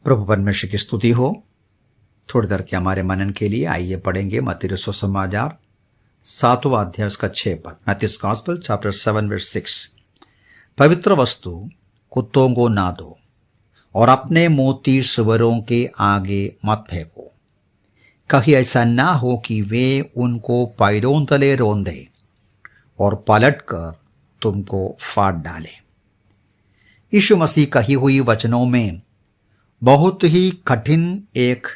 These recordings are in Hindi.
प्रभु परमेश्वर की स्तुति हो। थोड़ी देर के हमारे मनन के लिए आइए पढ़ेंगे मत्ती रसूल समाचार 7वां अध्याय उसका 6 पद। Matthew's gospel chapter 7 verse 6। पवित्र वस्तु कुत्तों को ना दो और अपने मोती सुअरों के आगे मत फेंको, कहीं ऐसा ना हो कि वे उनको पैरों तले रौंदे और पलटकर तुमको फाड़ डाले। यीशु मसीह कही हुई वचनों में बहुत ही कठिन एक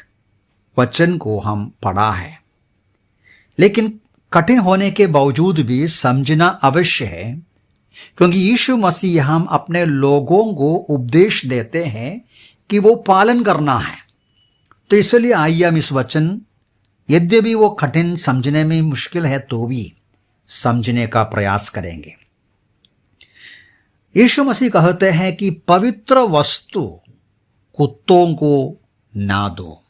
वचन को हम पढ़ा है, लेकिन कठिन होने के बावजूद भी समझना अवश्य है, क्योंकि यीशु मसीह हम अपने लोगों को उपदेश देते हैं कि वो पालन करना है। तो इसलिए आइए हम इस वचन, यद्यपि वो कठिन समझने में मुश्किल है तो भी समझने का प्रयास करेंगे। यीशु मसीह कहते हैं कि पवित्र वस्तु कुत्तों को ना दो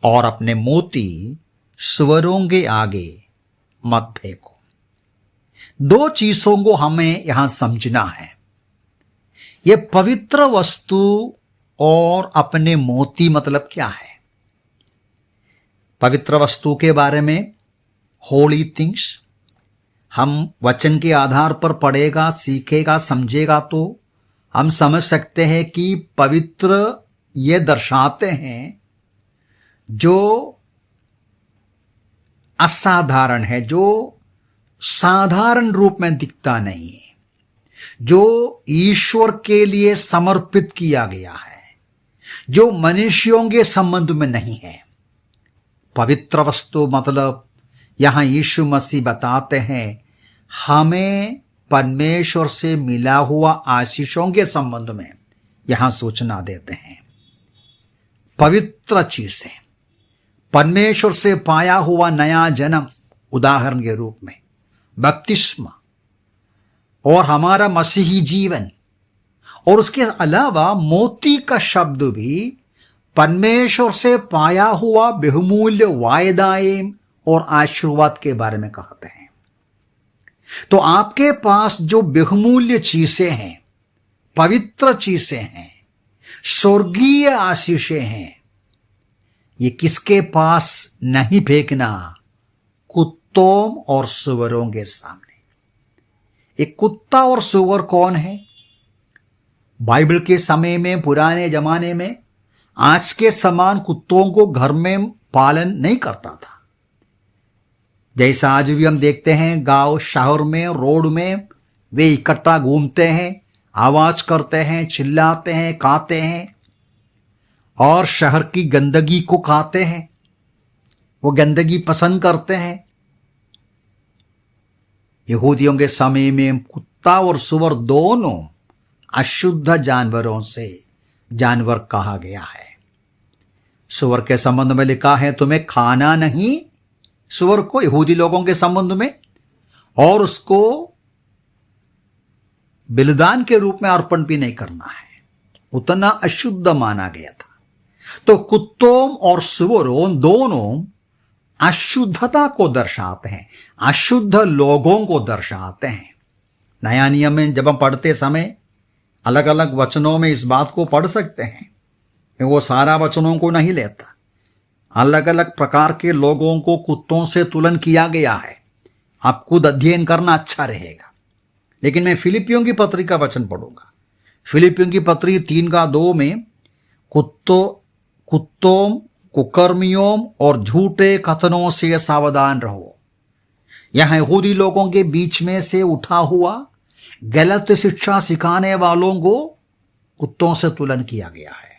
और अपने मोती सुअरों के आगे मत फेंको। दो चीजों को हमें यहां समझना है। यह पवित्र वस्तु और अपने मोती मतलब क्या है? पवित्र वस्तु के बारे में, होली थिंग्स, हम वचन के आधार पर पढ़ेगा, सीखेगा, समझेगा तो हम समझ सकते हैं कि पवित्र ये दर्शाते हैं जो असाधारण है, जो साधारण रूप में दिखता नहीं है, जो ईश्वर के लिए समर्पित किया गया है, जो मनुष्यों के संबंध में नहीं है। पवित्र वस्तु मतलब यहां यीशु मसीह बताते हैं हमें परमेश्वर से मिला हुआ आशीषों के संबंध में यहां सूचना देते हैं। पवित्र चीजें, परमेश्वर से पाया हुआ नया जन्म, उदाहरण के रूप में बपतिस्मा और हमारा मसीही जीवन, और उसके अलावा मोती का शब्द भी परमेश्वर से पाया हुआ बहुमूल्य वायदाएं और आशीर्वाद के बारे में कहते हैं। तो आपके पास जो बहुमूल्य चीजें हैं, पवित्र चीजें हैं, स्वर्गीय आशीषें हैं, ये किसके पास नहीं फेंकना? कुत्तों और सुअरों के सामने। एक कुत्ता और सुअर कौन है? बाइबल के समय में, पुराने जमाने में आज के समान कुत्तों को घर में पालन नहीं करता था। जैसा आज भी हम देखते हैं गांव शहर में, रोड में वे इकट्ठा घूमते हैं, आवाज करते हैं, चिल्लाते हैं, खाते हैं और शहर की गंदगी को खाते हैं। वो गंदगी पसंद करते हैं। यहूदियों के समय में कुत्ता और सुअर दोनों अशुद्ध जानवरों से जानवर कहा गया है। सुअर के संबंध में लिखा है तुम्हें खाना नहीं, सुअर को यहूदी लोगों के संबंध में, और उसको बलिदान के रूप में अर्पण भी नहीं करना है, उतना अशुद्ध माना गया था। तो कुत्तों और सुअरों दोनों अशुद्धता को दर्शाते हैं, अशुद्ध लोगों को दर्शाते हैं। नया नियम में जब हम पढ़ते समय अलग अलग वचनों में इस बात को पढ़ सकते हैं, वो सारा वचनों को नहीं लेता। अलग अलग प्रकार के लोगों को कुत्तों से तुलन किया गया है। आप खुद अध्ययन करना अच्छा रहेगा। लेकिन मैं फिलिपियों की पत्री का वचन पढ़ूंगा। फिलिपियों की पत्री 3:2 में कुत्तों, कुकर्मियों और झूठे कथनों से सावधान रहो। यहां यहूदी लोगों के बीच में से उठा हुआ गलत शिक्षा सिखाने वालों को कुत्तों से तुलन किया गया है।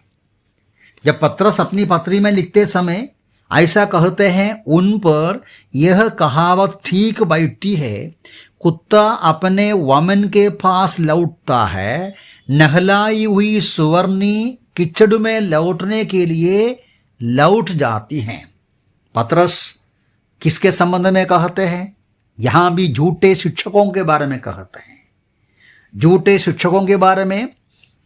जब पत्रस अपनी पत्री में लिखते समय ऐसा कहते हैं, उन पर यह कहावत ठीक बैठती है, कुत्ता अपने वमन के पास लौटता है, नहलाई हुई सुवर्णी कीचड़ में लौटने के लिए लौट जाती हैं। पत्रस किसके संबंध में कहते हैं? यहां भी झूठे शिक्षकों के बारे में कहते हैं। झूठे शिक्षकों के बारे में,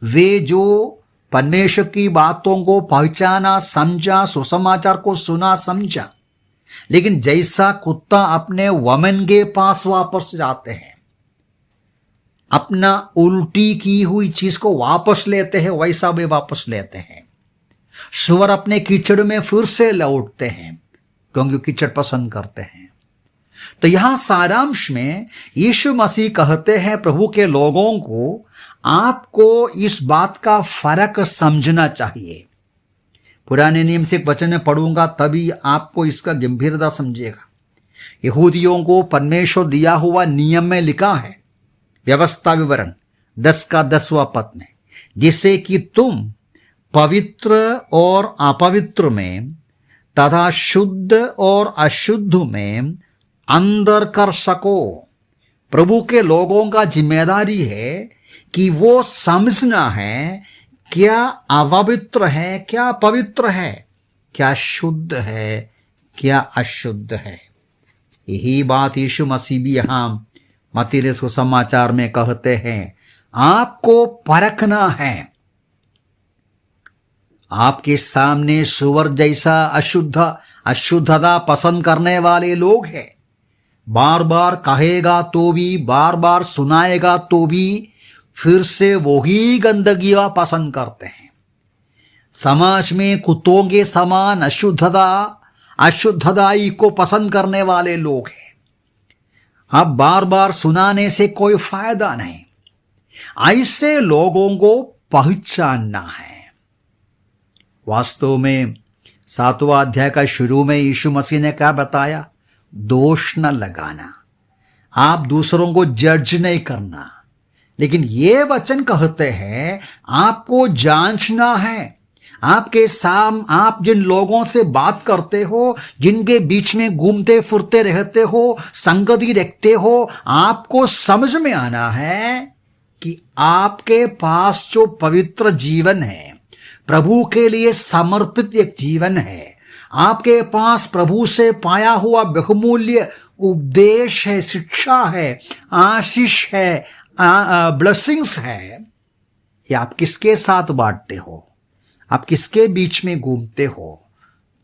वे जो परमेश्वर की बातों को पहचाना, समझा, सुसमाचार को सुना, समझा, लेकिन जैसा कुत्ता अपने वमन के पास वापस जाते हैं, अपना उल्टी की हुई चीज को वापस लेते हैं, वैसा वे वापस लेते हैं। सुअर अपने कीचड़ में फिर से लौटते हैं क्योंकि कीचड़ पसंद करते हैं। तो यहां सारांश में यीशु मसीह कहते हैं प्रभु के लोगों को, आपको इस बात का फर्क समझना चाहिए। पुराने नियम से एक वचन में पढ़ूंगा तभी आपको इसका गंभीरता समझेगा। यहूदियों को परमेश्वर दिया हुआ नियम में लिखा है, व्यवस्था विवरण 10 का 10वां पद में, जिससे कि तुम पवित्र और अपवित्र में तथा शुद्ध और अशुद्ध में अंदर कर सको। प्रभु के लोगों का जिम्मेदारी है कि वो समझना है क्या अपवित्र है, क्या पवित्र है, क्या शुद्ध है, क्या अशुद्ध है। यही बात यीशु मसीह भी यहां मत्ती सुसमाचार में कहते हैं, आपको परखना है। आपके सामने सुअर जैसा अशुद्धता पसंद करने वाले लोग हैं। बार बार कहेगा तो भी, बार बार सुनाएगा तो भी फिर से वही गंदगियां पसंद करते हैं। समाज में कुत्तों के समान अशुद्धताई को पसंद करने वाले लोग हैं। अब बार बार सुनाने से कोई फायदा नहीं। ऐसे लोगों को पहचानना है। वास्तव में 7वां अध्याय का शुरू में यीशु मसीह ने क्या बताया? दोष न लगाना, आप दूसरों को जज नहीं करना। लेकिन ये वचन कहते हैं आपको जांचना है। आप जिन लोगों से बात करते हो, जिनके बीच में घूमते फिरते रहते हो, संगति रखते हो, आपको समझ में आना है कि आपके पास जो पवित्र जीवन है, प्रभु के लिए समर्पित एक जीवन है, आपके पास प्रभु से पाया हुआ बहुमूल्य उपदेश है, शिक्षा है, आशीष है, ब्लेसिंग्स है, या आप किसके साथ बांटते हो, आप किसके बीच में घूमते हो।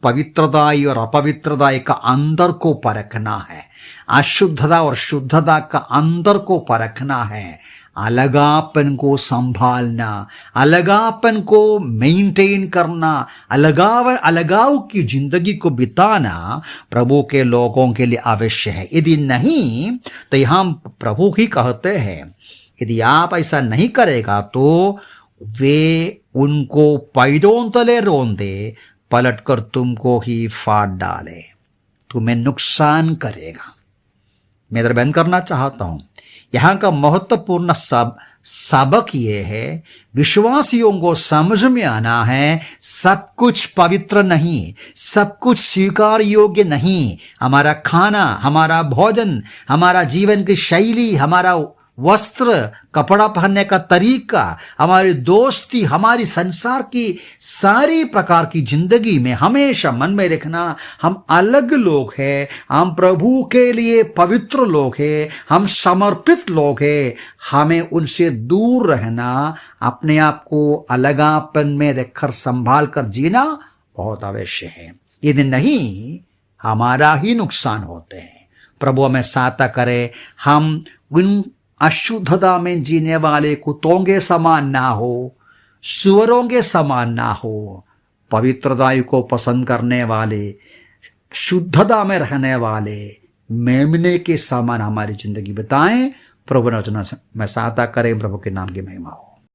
पवित्रताई और अपवित्रताई का अंदर को परखना है, अशुद्धता और शुद्धता का अंदर को परखना है, अलगापन को संभालना, अलगापन को मेंटेन करना, अलगाव की जिंदगी को बिताना प्रभु के लोगों के लिए आवश्यक है। यदि नहीं तो यहां प्रभु ही कहते हैं, यदि आप ऐसा नहीं करेगा तो वे उनको पैरों तले रौंदे, पलटकर तुमको ही फाड़ डाले, तुम्हें नुकसान करेगा। मैं इधर बंद करना चाहता हूं। यहां का महत्वपूर्ण सबक यह है, विश्वासियों को समझ में आना है सब कुछ पवित्र नहीं, सब कुछ स्वीकार योग्य नहीं। हमारा खाना, हमारा भोजन, हमारा जीवन की शैली, हमारा वस्त्र, कपड़ा पहनने का तरीका, हमारी दोस्ती, हमारी संसार की सारी प्रकार की जिंदगी में हमेशा मन में रखना, हम अलग लोग हैं, हम प्रभु के लिए पवित्र लोग हैं, हम समर्पित लोग हैं। हमें उनसे दूर रहना, अपने आप को अलगापन में रखकर संभाल कर जीना बहुत आवश्यक है। यदि नहीं, हमारा ही नुकसान होते हैं। प्रभु हमें सहायता करे, हम उन अशुद्धता में जीने वाले कुत्तों के समान ना हो, सुअरों के समान ना हो, पवित्रता को पसंद करने वाले, शुद्धता में रहने वाले मेमने के समान हमारी जिंदगी बिताएं। प्रभु ने में सहायता करें। प्रभु के नाम की महिमा हो।